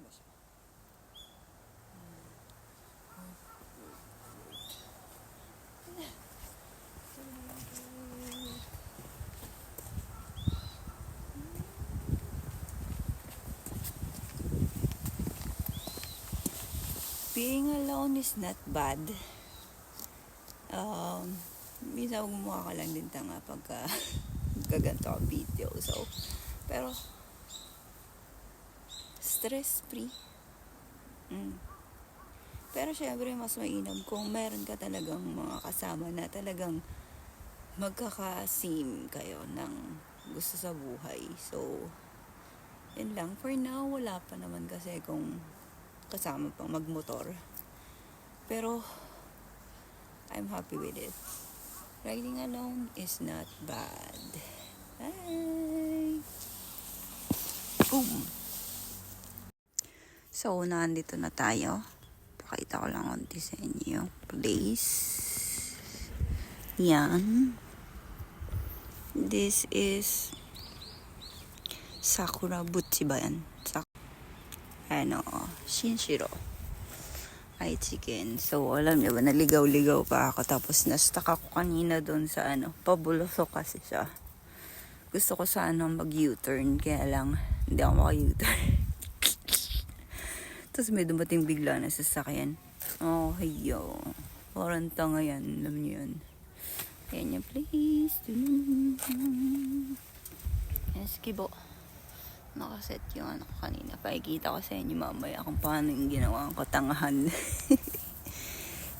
na siya. Being alone is not bad. Minsan gumawa ka lang din tanga pagka gaganto ka video. So, pero stress free. Pero syempre mas mainam kung meron ka talagang mga kasama na talagang magkaka-same kayo ng gusto sa buhay. So, yun lang. For now, wala pa naman kasi kung kasama pang magmotor. Pero, I'm happy with it. Riding alone is not bad. Bye! Boom! So, nandito na tayo. Pakita ko lang konti sa inyo yung place. Yan. This is Sakura Butchi ba yan? Shinshiro. Chicken. So, alam niyo ba, naligaw-ligaw pa ako. Tapos, na-stuck ako kanina doon sa pabulusok kasi siya. Gusto ko sana mag-U-turn, kaya lang, hindi ako maka-U-turn. Tapos, may dumating bigla na sasakyan. Oh, hayo. Parang tanga yan. Alam niyo yun. Ayan yung place. Yes, kibo. Nakaset yung kanina. Pakikita ko sa inyo mamaya kung paano yung ginawa ko tangahan.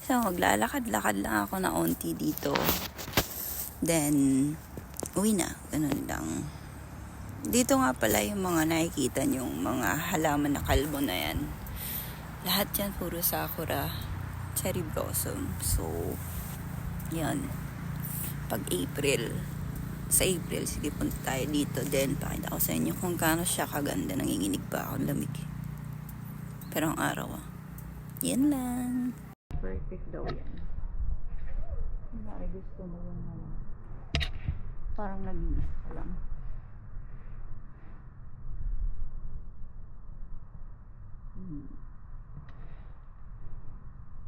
So, maglalakad-lakad lang ako na onti dito. Then, uwi na. Ganun lang. Dito nga pala yung mga nakikita yung mga halaman na kalbo na yan. Lahat yan puro sakura, cherry blossom. So, yan. Pag sa April, sige punta tayo dito. Then, pakita ko sa inyo kung gaano siya kaganda. Nanginginig pa ako, lamig. Pero ang araw, yan lang. Perfect daw yan. Kunwari gusto mo yung parang nag-iis ka lang.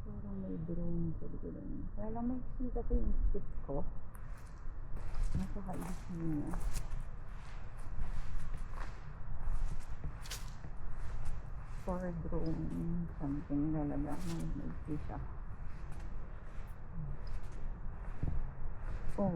Parang may drone sa likodan. Kaya lang may kita ko yung stick ko. Nasa kailis niya. For drone something talaga. May siya. Oh,